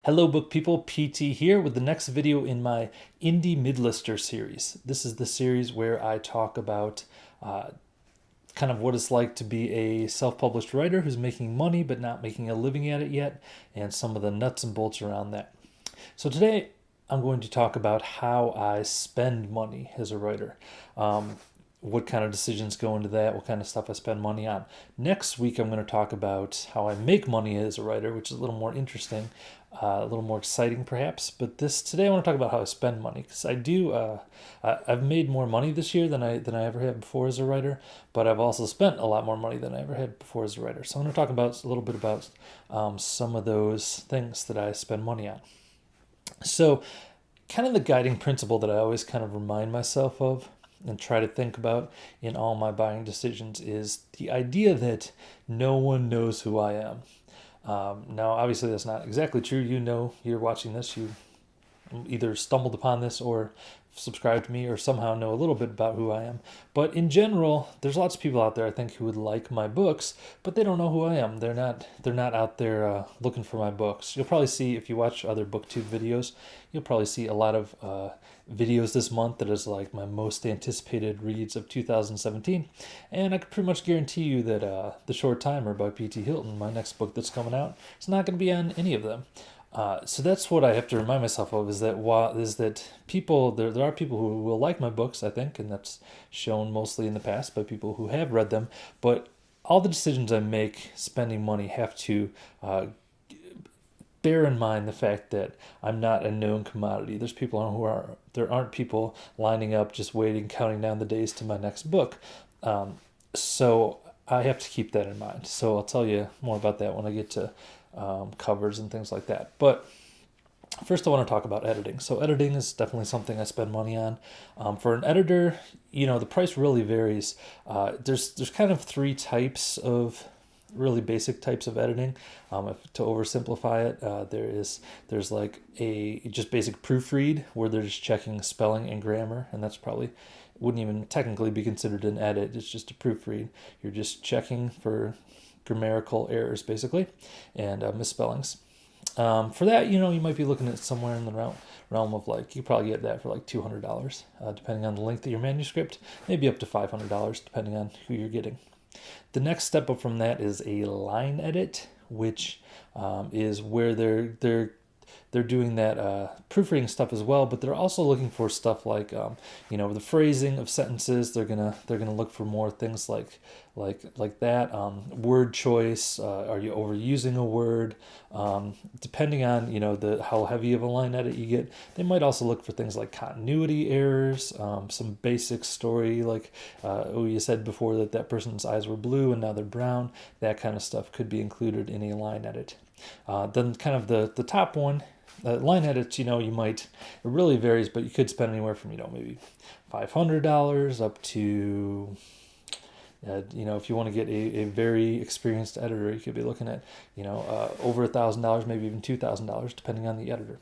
Hello book people, PT here with the next video in my Indie Midlister series. This is the series where I talk about kind of what it's like to be a self-published writer who's making money but not making a living at it yet, and some of the nuts and bolts around that. So today I'm going to talk about how I spend money as a writer. What kind of decisions go into that, what kind of stuff I spend money on. Next week, I'm going to talk about how I make money as a writer, which is a little more interesting, a little more exciting perhaps. But today I want to talk about how I spend money, because I've made more money this year than I ever had before as a writer, but I've also spent a lot more money than I ever had before as a writer. So I'm going to talk about a little bit about some of those things that I spend money on. So, kind of the guiding principle that I always kind of remind myself of and try to think about in all my buying decisions is the idea that no one knows who I am. Now, obviously, that's not exactly true. You know, you're watching this, you either stumbled upon this or subscribed to me or somehow know a little bit about who I am. But in general, there's lots of people out there I think who would like my books, but they don't know who I am. They're not out there looking for my books. You'll probably see, if you watch other booktube videos, you'll probably see a lot of videos this month that is like my most anticipated reads of 2017. And I can pretty much guarantee you that The Short Timer by P.T. Hylton, my next book that's coming out, is not going to be on any of them. So that's what I have to remind myself of, is that people, there are people who will like my books, I think, and that's shown mostly in the past by people who have read them. But all the decisions I make spending money have to bear in mind the fact that I'm not a known commodity. There aren't people lining up just waiting, counting down the days to my next book. So I have to keep that in mind. So I'll tell you more about that when I get to covers and things like that. But first, I want to talk about editing. So editing is definitely something I spend money on. For an editor, the price really varies. There's kind of three types of really basic types of editing. To oversimplify it, there's like a just basic proofread where they're just checking spelling and grammar, and that's probably wouldn't even technically be considered an edit. It's just a proofread. You're just checking for grammatical errors basically and misspellings. For that, you might be looking at somewhere in the realm of, like, you probably get that for like $200, depending on the length of your manuscript, maybe up to $500 depending on who you're getting. The next step up from that is a line edit, which is where they're doing that proofreading stuff as well, but they're also looking for stuff like the phrasing of sentences. They're gonna look for more things like that. Word choice. Are you overusing a word? Depending on how heavy of a line edit you get, they might also look for things like continuity errors, some basic story like you said before that person's eyes were blue and now they're brown. That kind of stuff could be included in a line edit. Then kind of the top one. Line edits, it really varies, but you could spend anywhere from, maybe $500 up to, if you want to get a very experienced editor, you could be looking at, over $1,000, maybe even $2,000, depending on the editor.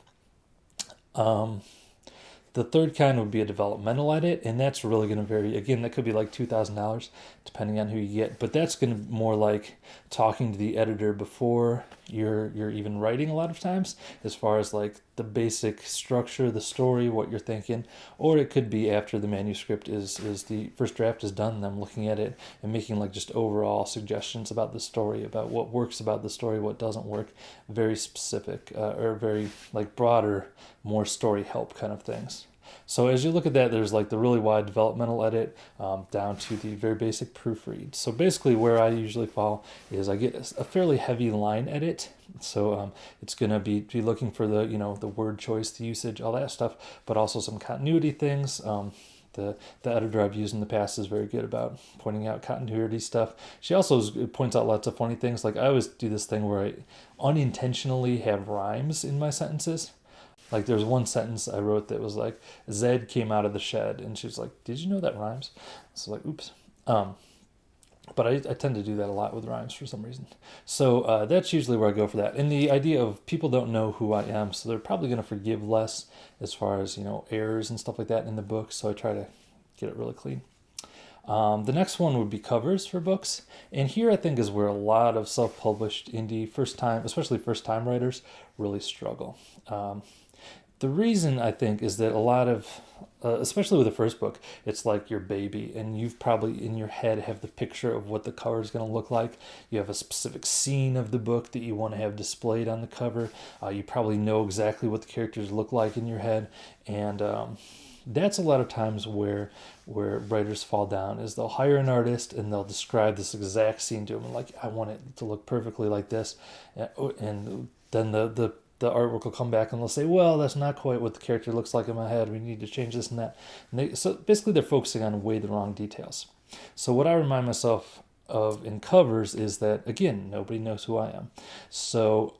The third kind would be a developmental edit, and that's really going to vary. Again, that could be like $2,000 depending on who you get, but that's going to be more like talking to the editor before you're even writing a lot of times, as far as like the basic structure, the story, what you're thinking. Or it could be after the manuscript is the first draft is done, and I'm looking at it and making like just overall suggestions about the story, about what works about the story, what doesn't work, very specific or very like broader, more story help kind of things. So as you look at that, there's like the really wide developmental edit down to the very basic proofread. So basically where I usually fall is I get a fairly heavy line edit. So it's going to be looking for the word choice, the usage, all that stuff, but also some continuity things. The editor I've used in the past is very good about pointing out continuity stuff. She also points out lots of funny things. Like, I always do this thing where I unintentionally have rhymes in my sentences. Like, there's one sentence I wrote that was like, Zed came out of the shed. And she was like, did you know that rhymes? So like, oops. But I tend to do that a lot with rhymes for some reason. So that's usually where I go for that. And the idea of people don't know who I am, so they're probably going to forgive less as far as, errors and stuff like that in the book. So I try to get it really clean. The next one would be covers for books. And here I think is where a lot of self-published indie especially first-time writers, really struggle. The reason I think is that a lot of, especially with the first book, it's like your baby, and you've probably in your head have the picture of what the cover is going to look like. You have a specific scene of the book that you want to have displayed on the cover. You probably know exactly what the characters look like in your head, and that's a lot of times where writers fall down is they'll hire an artist and they'll describe this exact scene to them, like I want it to look perfectly like this, and then the artwork will come back and they'll say, well, that's not quite what the character looks like in my head. We need to change this and that. So basically they're focusing on way the wrong details. So what I remind myself of in covers is that, again, nobody knows who I am. So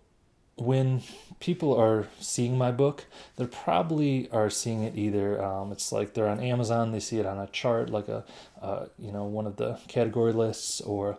when people are seeing my book, they probably are seeing it either, it's like they're on Amazon, they see it on a chart, like one of the category lists, or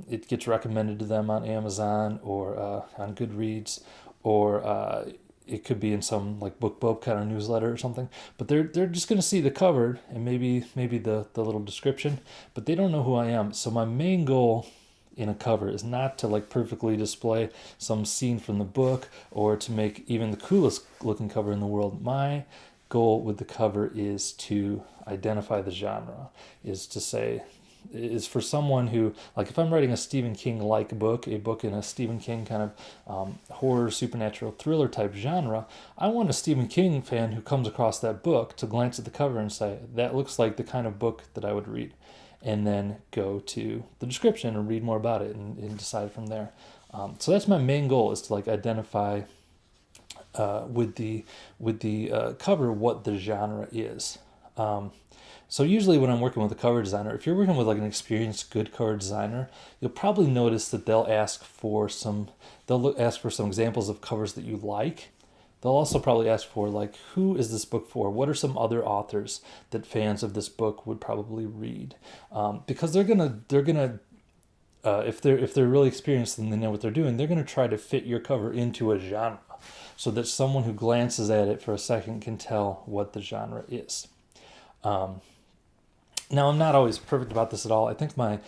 it gets recommended to them on Amazon or on Goodreads, or it could be in some like BookBub kind of newsletter or something. But they're just going to see the cover and maybe the little description, but they don't know who I am. So my main goal in a cover is not to like perfectly display some scene from the book or to make even the coolest looking cover in the world. My goal with the cover is to identify the genre, is for someone who, like if I'm writing a Stephen King like book, a book in a Stephen King kind of horror, supernatural, thriller type genre, I want a Stephen King fan who comes across that book to glance at the cover and say, that looks like the kind of book that I would read, and then go to the description and read more about it and decide from there. So that's my main goal, is to like identify with the cover what the genre is. So usually when I'm working with a cover designer, if you're working with like an experienced good cover designer, you'll probably notice that they'll ask for some examples of covers that you like. They'll also probably ask for like, who is this book for? What are some other authors that fans of this book would probably read? Because they're gonna if they're really experienced and they know what they're doing, they're gonna try to fit your cover into a genre, so that someone who glances at it for a second can tell what the genre is. Now, I'm not always perfect about this at all. I think my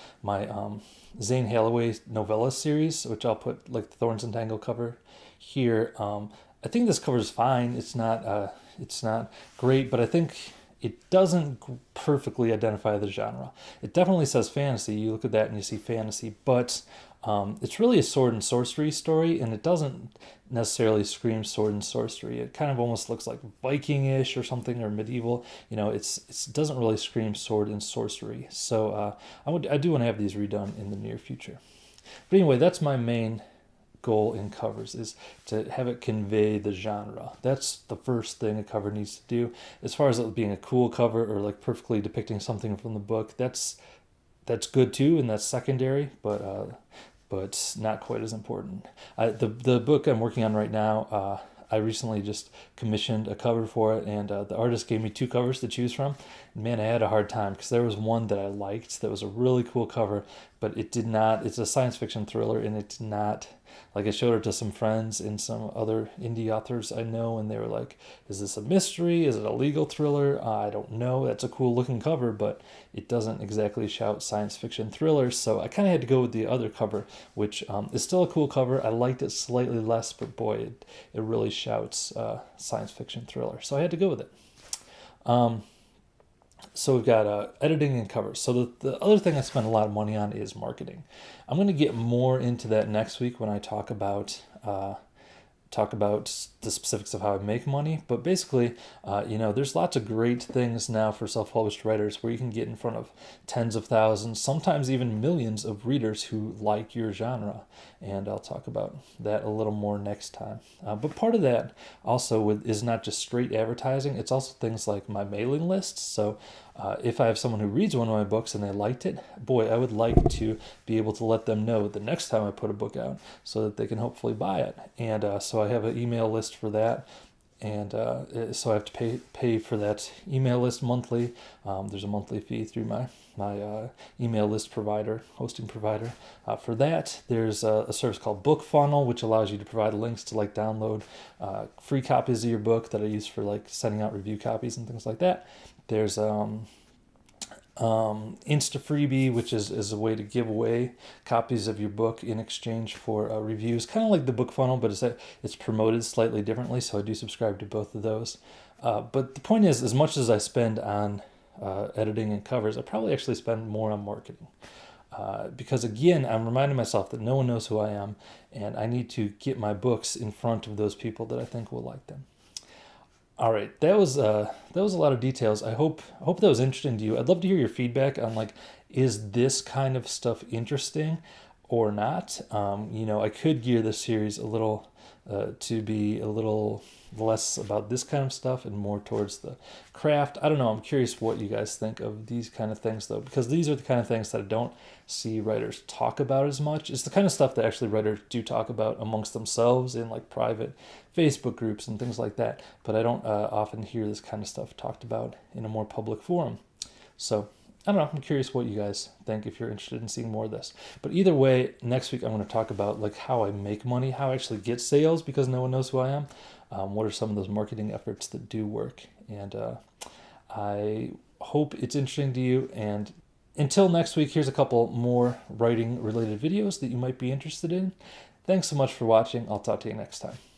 Zane Halloway novella series, which I'll put like the Thorns and Tangle cover here, I think this cover is fine. It's not great, but I think it doesn't perfectly identify the genre. It definitely says fantasy. You look at that and you see fantasy, but it's really a sword and sorcery story, and it doesn't necessarily scream sword and sorcery. It kind of almost looks like Viking-ish or something, or medieval. It doesn't really scream sword and sorcery. So I do want to have these redone in the near future. But anyway, that's my main goal in covers, is to have it convey the genre. That's the first thing a cover needs to do. As far as it being a cool cover or like perfectly depicting something from the book, that's good too, and that's secondary, but not quite as important. The book I'm working on right now, I recently just commissioned a cover for it, and the artist gave me 2 covers to choose from. Man, I had a hard time because there was one that I liked that was a really cool cover, but it did not. It's a science fiction thriller, and it did not. Like, I showed it to some friends and some other indie authors I know, and they were like, is this a mystery? Is it a legal thriller? I don't know. That's a cool looking cover, but it doesn't exactly shout science fiction thriller. So I kind of had to go with the other cover, which is still a cool cover. I liked it slightly less, but boy, it really shouts science fiction thriller. So I had to go with it. So we've got editing and covers. So the other thing I spend a lot of money on is marketing. I'm going to get more into that next week when I talk about the specifics of how I make money. But basically, there's lots of great things now for self-published writers where you can get in front of tens of thousands, sometimes even millions of readers who like your genre. And I'll talk about that a little more next time. But part of that also is not just straight advertising. It's also things like my mailing lists. So if I have someone who reads one of my books and they liked it, boy, I would like to be able to let them know the next time I put a book out so that they can hopefully buy it. And so I have an email list for that. And so I have to pay for that email list monthly. There's a monthly fee through my email list provider, hosting provider. For that, there's a service called Book Funnel, which allows you to provide links to like download free copies of your book that I use for like sending out review copies and things like that. There's Insta Freebie, which is a way to give away copies of your book in exchange for reviews, kind of like the book funnel, but it's promoted slightly differently. So I do subscribe to both of those. But the point is, as much as I spend on editing and covers, I probably actually spend more on marketing. Because again, I'm reminding myself that no one knows who I am, and I need to get my books in front of those people that I think will like them. All right, that was a lot of details. I hope that was interesting to you. I'd love to hear your feedback on, like, is this kind of stuff interesting or not? I could gear this series a little to be a little less about this kind of stuff and more towards the craft. I don't know. I'm curious what you guys think of these kind of things, though, because these are the kind of things that I don't see writers talk about as much. It's the kind of stuff that actually writers do talk about amongst themselves in, like, private Facebook groups and things like that. But I don't often hear this kind of stuff talked about in a more public forum. So I don't know. I'm curious what you guys think if you're interested in seeing more of this. But either way, next week I'm going to talk about, like, how I make money, how I actually get sales because no one knows who I am. What are some of those marketing efforts that do work? And I hope it's interesting to you. And until next week, here's a couple more writing related videos that you might be interested in. Thanks so much for watching. I'll talk to you next time.